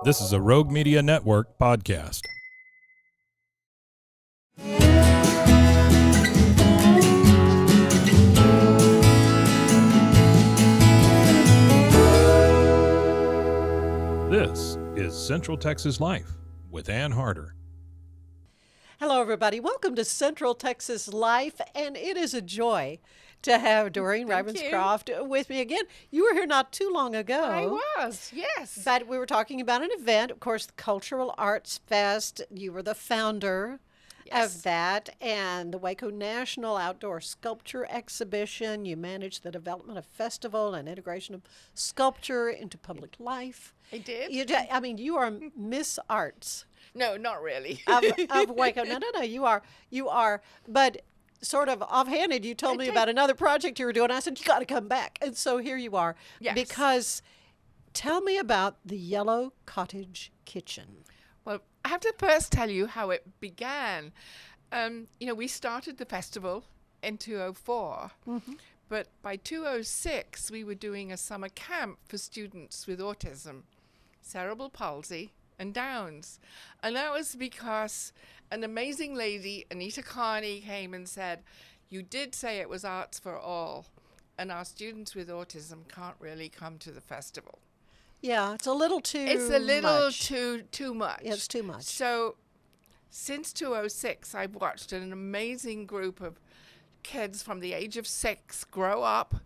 This is a Rogue Media Network podcast. This is Central Texas Life with Ann Harder. Hello, everybody. Welcome to Central Texas Life, and it is a joy to have Doren Ravenscroft with me again. You were here not too long ago. I was, yes. But we were talking about an event, of course, the Cultural Arts Fest. You were the founder of that, and the Waco National Outdoor Sculpture Exhibition. You managed the development of festival and integration of sculpture into public life. I did. You are Miss Arts. No, not really. of Waco. No, you are. But sort of offhanded, you told me about another project you were doing. I said, you got to come back. And so here you are. Yes. Because tell me about the Yellow Cottage Kitchen. Well, I have to first tell you how it began. We started the festival in 2004. Mm-hmm. But by 2006, we were doing a summer camp for students with autism, cerebral palsy, and Downs. And that was because an amazing lady, Anita Carney, came and said, you did say it was arts for all, and our students with autism can't really come to the festival. Yeah, it's a little too It's a little much. too much. It's too much. So since 2006, I've watched an amazing group of kids from the age of 6 grow up,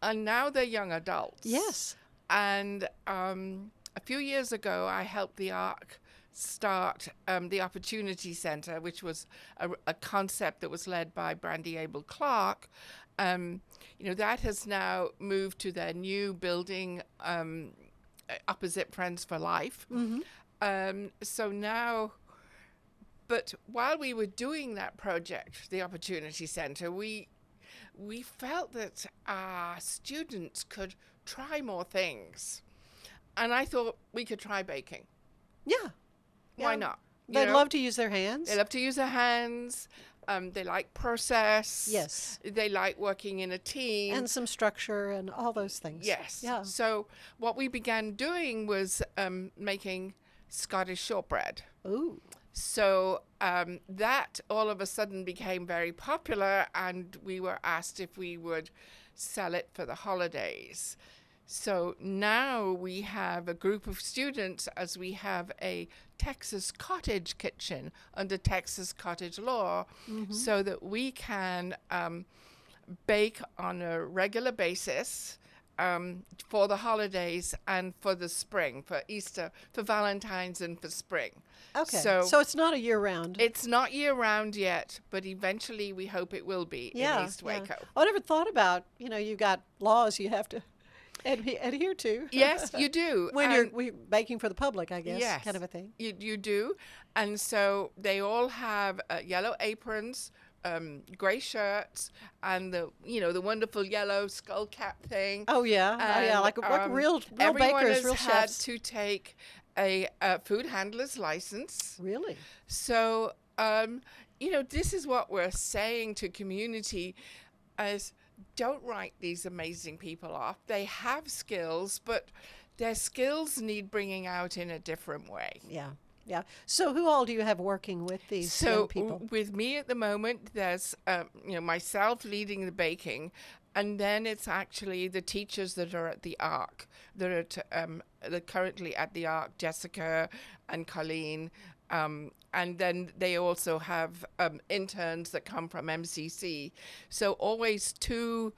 and now they're young adults. Yes. And a few years ago, I helped the ARC start the Opportunity Center, which was a concept that was led by Brandy Abel Clark. That has now moved to their new building opposite Friends for Life. Mm-hmm. So now, but while we were doing that project, the Opportunity Center, we felt that our students could try more things. And I thought we could try baking. Yeah. Why not? They'd love to use their hands. They love to use their hands. They like process. Yes. They like working in a team. And some structure and all those things. Yes. Yeah. So what we began doing was making Scottish shortbread. Ooh. So that all of a sudden became very popular, and we were asked if we would sell it for the holidays. So now we have a group of students, as we have a Texas Cottage Kitchen under Texas cottage law, mm-hmm. so that we can bake on a regular basis for the holidays and for the spring, for Easter, for Valentine's, and for spring. Okay, so it's not a year-round. It's not year-round yet, but eventually we hope it will be in East Waco. I never thought about, you've got laws you have to adhere to. Yes, you do. When you're baking for the public, I guess, yes, kind of a thing. You do. And so they all have yellow aprons, gray shirts, and the wonderful yellow skull cap thing. Oh, yeah. Like real bakers, real chefs. Everyone has had to take a food handler's license. Really? So, this is what we're saying to community as don't write these amazing people off. They have skills, but their skills need bringing out in a different way. Yeah. Yeah. So who all do you have working with these young people? With me at the moment, there's myself leading the baking, and then it's actually the teachers that are at the ARC, that are currently at the ARC, Jessica and Colleen. And then they also have interns that come from MCC. So always 2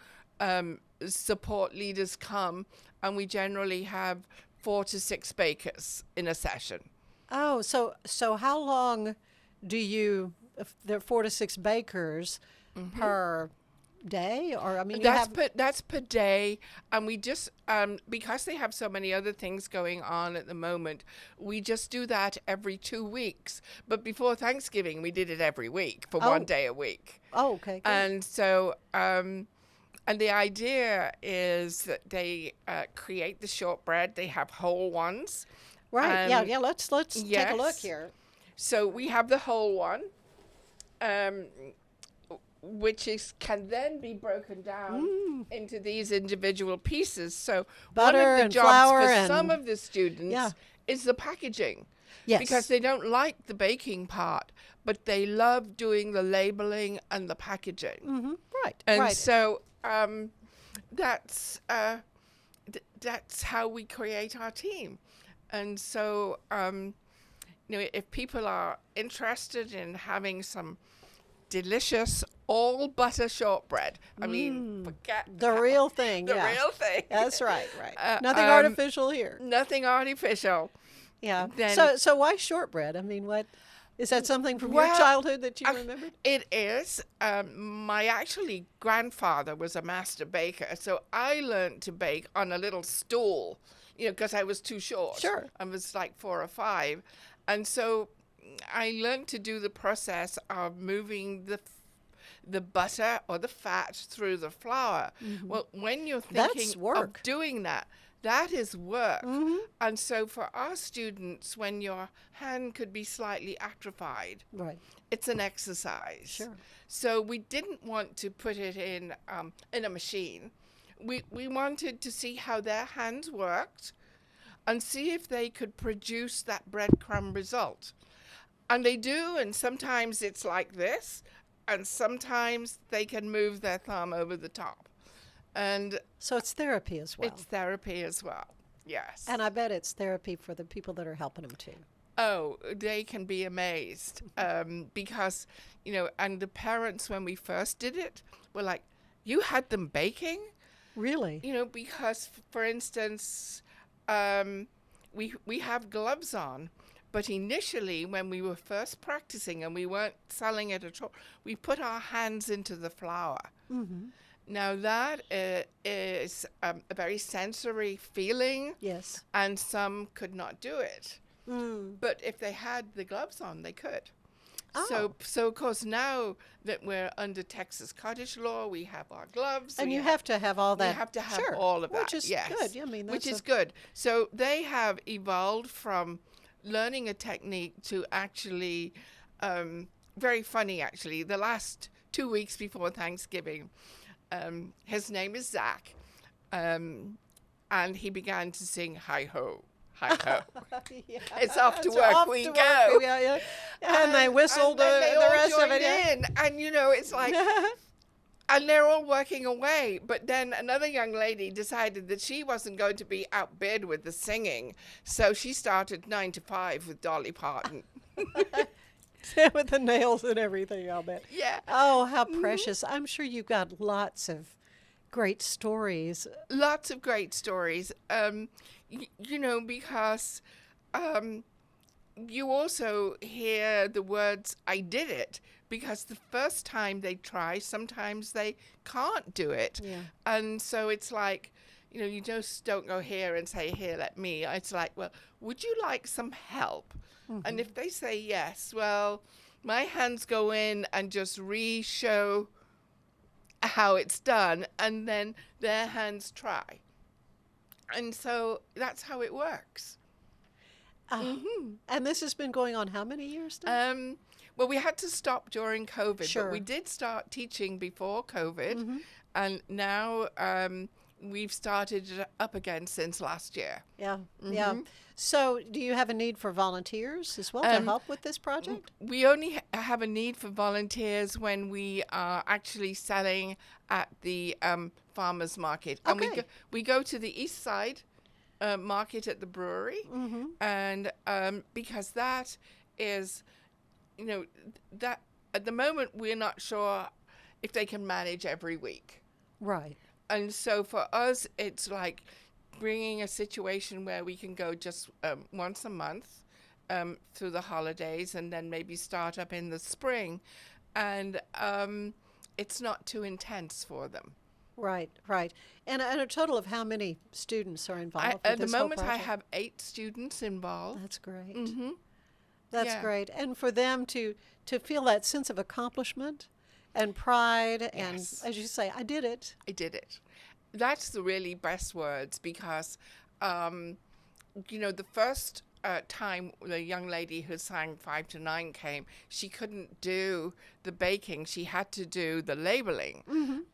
support leaders come, and we generally have 4 to 6 bakers in a session. Oh, so how long do you, if there are 4 to 6 bakers mm-hmm. per day? Or that's per day, and we just because they have so many other things going on at the moment, we just do that every 2 weeks. But before Thanksgiving, we did it every week for 1 day a week. Oh, okay. Good. And so and the idea is that they create the shortbread. They have whole ones. Right. Yeah. Let's take a look here. So we have the whole one. can then be broken down into these individual pieces. So Butter one of the and jobs flour for and- some of the students is the packaging. Yes. Because they don't like the baking part, but they love doing the labeling and the packaging. Mm-hmm. Right. And right. so that's how we create our team. And so, if people are interested in having some delicious all butter shortbread, I mean, forget the real thing. the real thing. That's right. Right. Nothing artificial here. Nothing artificial. Yeah. Then- So why shortbread? I mean, what is that something from your Well, childhood that you remembered? It is. My actually grandfather was a master baker, so I learned to bake on a little stool, because I was too short. Sure. I was like 4 or 5. And so I learned to do the process of moving the butter or the fat through the flour. Well, when you're thinking That's work. of doing that is work. And so for our students, when your hand could be slightly atrophied, Right. it's an exercise. Sure. So we didn't want to put it in a machine. We wanted to see how their hands worked and see if they could produce that breadcrumb result. And they do, and sometimes it's like this, and sometimes they can move their thumb over the top. And So it's therapy as well. it's therapy as well. Yes. And I bet it's therapy for the people that are helping them too. Oh, they can be amazed because, and the parents, when we first did it, were like, you had them baking? Really? Because, for instance, we have gloves on, but initially when we were first practicing and we weren't selling it at all, we put our hands into the flour. Now that is a very sensory feeling. Yes. And some could not do it. But if they had the gloves on, they could. Oh. So of course, now that we're under Texas cottage law, we have our gloves. And we you have to have all that. We have to have Sure. all of that. Which is yes. good. Yeah, I mean, which that's is good. So they have evolved from learning a technique to actually, very funny actually, the last 2 weeks before Thanksgiving, his name is Zach, and he began to sing hi-ho, hi-ho. Yeah. It's off to It's work off we to go. work. Yeah. And they whistled and they the all rest of joined it. Yeah. in, and it's like, and they're all working away. But then another young lady decided that she wasn't going to be outbid with the singing, so she started 9 to 5 with Dolly Parton. With the nails and everything, I'll bet. Yeah. Oh, how precious. I'm sure you've got lots of great stories. Lots of great stories, because you also hear the words, I did it, because the first time they try, sometimes they can't do it. Yeah. And so it's like, you just don't go here and say, here, let me. It's like, well, would you like some help? And if they say yes, well, my hands go in and just re-show how it's done, and then their hands try. And so that's how it works. And this has been going on how many years now? Well, we had to stop during COVID, Sure. but we did start teaching before COVID, and now we've started it up again since last year. Yeah. Yeah. So do you have a need for volunteers as well to help with this project? We only have a need for volunteers when we are actually selling at the farmers market. And Okay. we go to the east side market at the brewery, and because that is, that at the moment we're not sure if they can manage every week. Right. And so for us, it's like bringing a situation where we can go just once a month through the holidays, and then maybe start up in the spring. And it's not too intense for them. Right. Right. And a total of how many students are involved with At the this whole moment, I project? have 8 students involved. That's great. Mm-hmm. That's Yeah. great. And for them to feel that sense of accomplishment and pride, Yes. and as you say, I did it. I did it. That's the really best words, because, the first time, the young lady who sang 5 to 9 came. She couldn't do the baking. She had to do the labeling.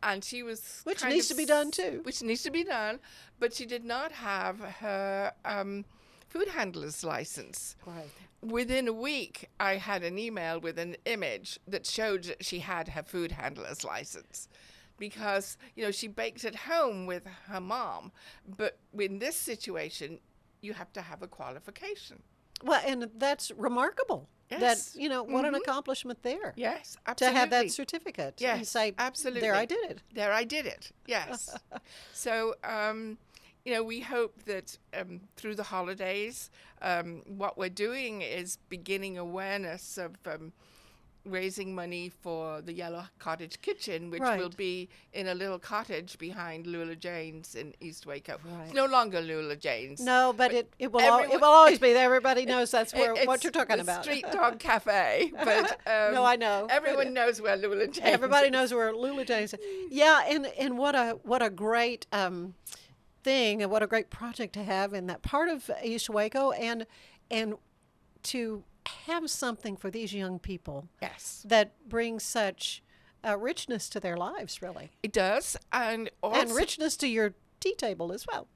And she was Which kind needs of to be done too. Which needs to be done. But she did not have her food handler's license. Right. Within a week, I had an email with an image that showed that she had her food handler's license. Because, she baked at home with her mom. But in this situation, you have to have a qualification. Well, and that's remarkable. Yes. That, what an accomplishment there. Yes, To absolutely. have that certificate. Yes, And say, absolutely. there I did it. There I did it, yes. So, we hope that through the holidays, what we're doing is beginning awareness of raising money for the Yellow Cottage Kitchen, which Right. will be in a little cottage behind Lula Jane's in East Waco. Right. It's no longer Lula Jane's. No, but it will everyone- it will always be there. Everybody knows that's what It's you're talking the about. Street Dog Cafe. But No, I know. Everyone knows where Lula Jane's Everybody is. knows where Lula Jane's is. Yeah, and what a great thing, and what a great project to have in that part of East Waco, and to have something for these young people Yes. that brings such richness to their lives, really, It does, and also and richness to your tea table as well.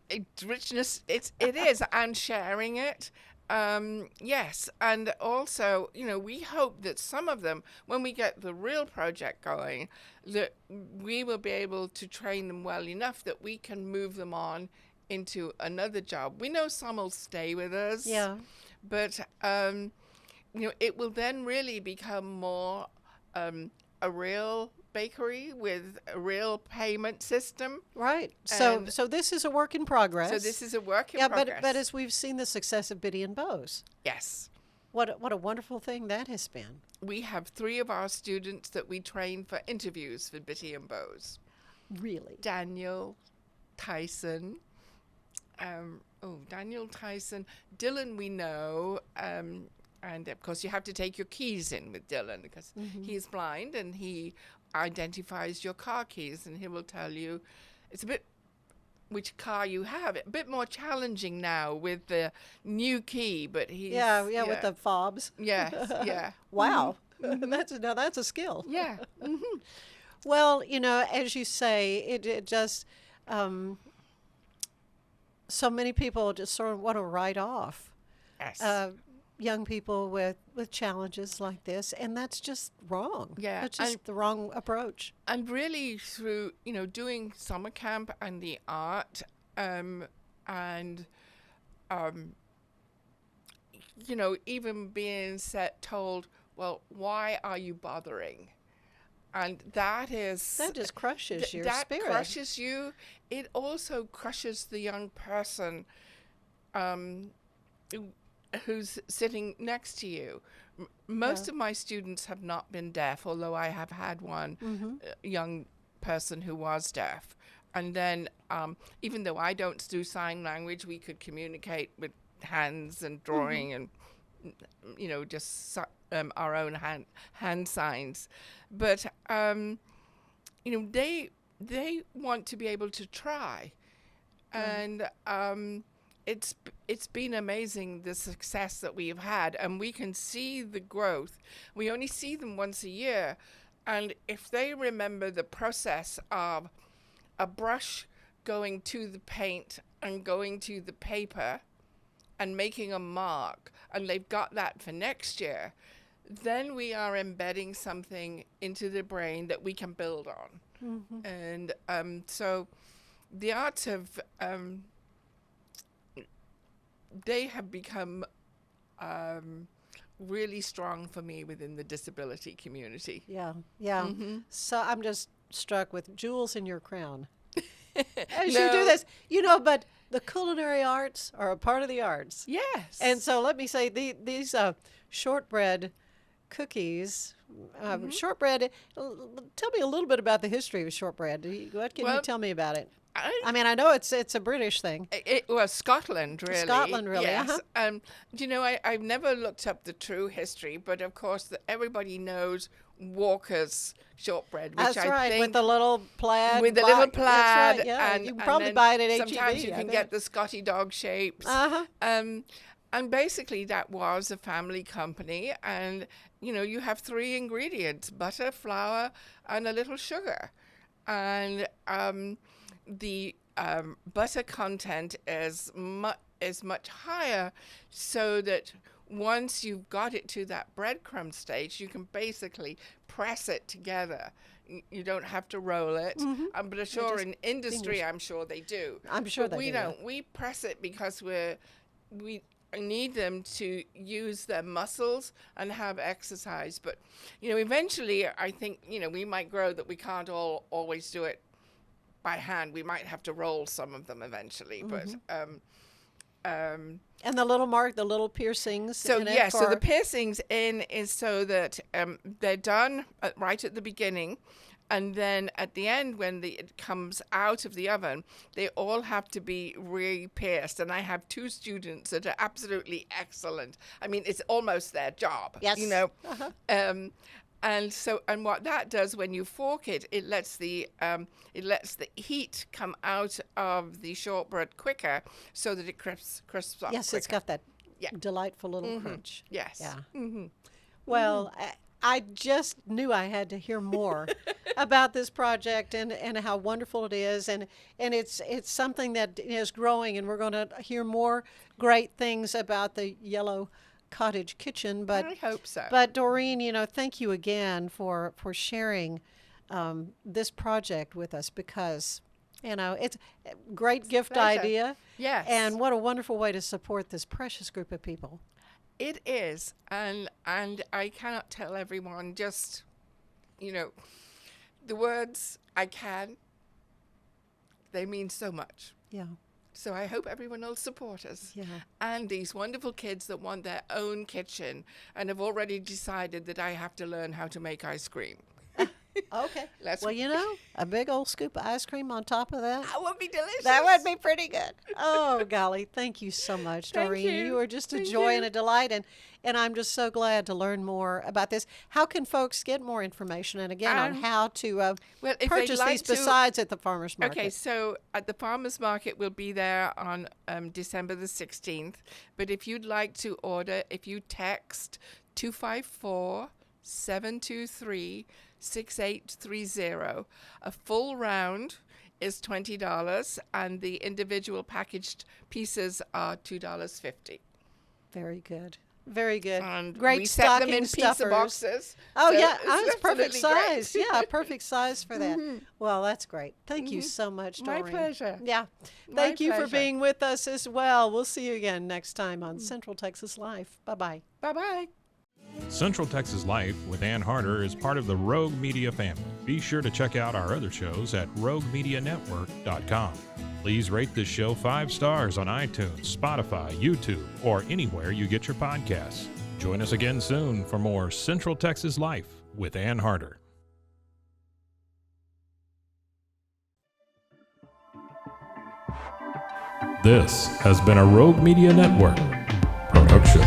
richness. It is, and sharing it. Yes, and also, we hope that some of them, when we get the real project going, that we will be able to train them well enough that we can move them on into another job. We know some will stay with us. Yeah. But it will then really become more a real bakery with a real payment system. Right. And- So this is a work in progress. So this is a work in yeah, progress. but as we've seen the success of Biddy and Bose, Yes. what a wonderful thing that has been. We have 3 of our students that we train for interviews for Bitty and Bose. Really. Daniel Tyson. Daniel Tyson. Dylan we know. And of course you have to take your keys in with Dylan because he's blind and he identifies your car keys and he will tell you it's a bit which car you have. A bit more challenging now with the new key, but he's Yeah, with the fobs. Yes, yeah. Wow. That's a skill. Yeah. Well, as you say, it just so many people just sort of want to write off Yes. young people with challenges like this, and that's just wrong. Yeah, That's just the wrong approach. And really through, doing summer camp and the art, even being told, well, why are you bothering? And that That just crushes your that spirit. crushes you. It also crushes the young person who's sitting next to you. Most of my students have not been deaf, although I have had one young person who was deaf. And then even though I don't do sign language, we could communicate with hands and drawing and, just our own hand signs. But, they want to be able to try. And it's been amazing, the success that we have had, and we can see the growth. We only see them once a year, and if they remember the process of a brush going to the paint and going to the paper and making a mark, and they've got that for next year, then we are embedding something into the brain that we can build on. And so the arts have they have become really strong for me within the disability community. Yeah. So I'm just struck with jewels in your crown. As No. you do this, but the culinary arts are a part of the arts. Yes. And so let me say, these shortbread cookies, shortbread, tell me a little bit about the history of shortbread. What can you tell me about it? I mean, I know it's a British thing. It was Scotland, really. Scotland, really, Yes. uh-huh. I've never looked up the true history, but of course, everybody knows Walker's shortbread, which That's I right, think with the little plaid. with the black- little plaid, That's right, yeah. and You can and probably then buy it at H-E-B. sometimes you I can bet. get the Scotty dog shapes. Uh-huh. And basically that was a family company, and you have 3 ingredients: butter, flour, and a little sugar. And the butter content is much higher, so that once you've got it to that breadcrumb stage, you can basically press it together. You don't have to roll it. But I'm sure in industry, I'm sure they do. I'm sure but they we do. don't. We press it because we need them to use their muscles and have exercise. But eventually, I think we might grow that we can't always do it by hand. We might have to roll some of them eventually. But and the little piercings. so in it yeah, so for- the piercings in is so that they're done right at the beginning, and then at the end when it comes out of the oven, they all have to be re-pierced. And I have 2 students that are absolutely excellent. I mean, it's almost their job. Yes. And what that does when you fork it, it lets the heat come out of the shortbread quicker, so that it crisps up. Yes, quicker. it's got that Yeah. delightful little crunch. Yes. Yeah. Well, I just knew I had to hear more about this project and how wonderful it is, and it's something that is growing, and we're going to hear more great things about the Yellow Cottage Kitchen. But I hope so. But Doreen, thank you again for sharing this project with us, because it's a great gift pleasure. idea. Yes. And what a wonderful way to support this precious group of people. It is, and I cannot tell everyone just, the words "I can." They mean so much. Yeah. So I hope everyone will support us. Yeah. And these wonderful kids that want their own kitchen and have already decided that I have to learn how to make ice cream. Okay. Let's- Well, a big old scoop of ice cream on top of that. That would be delicious. That would be pretty good. Oh, golly. Thank you so much, Thank Doreen. you. You are just a Thank joy you. and a delight. And I'm just so glad to learn more about this. How can folks get more information, and again, on how to well, if they'd purchase like these to- besides at the farmer's market? Okay, so at the farmer's market, we'll be there on December the 16th. But if you'd like to order, if you text 254-723-6830, a full round is $20, and the individual packaged pieces are $2.50. Very good. Very good. And Great we set stocking them in pizza stuffers. boxes. Oh, so yeah. it's It's perfect absolutely great. size. Yeah, perfect size for that. Well, that's great. Thank you so much, My Doreen. pleasure. Yeah. My Thank you for pleasure. being with us as well. We'll see you again next time on Central Texas Life. Bye-bye. Bye-bye. Central Texas Life with Ann Harder is part of the Rogue Media family. Be sure to check out our other shows at roguemedianetwork.com. Please rate this show 5 stars on iTunes, Spotify, YouTube, or anywhere you get your podcasts. Join us again soon for more Central Texas Life with Ann Harder. This has been a Rogue Media Network production.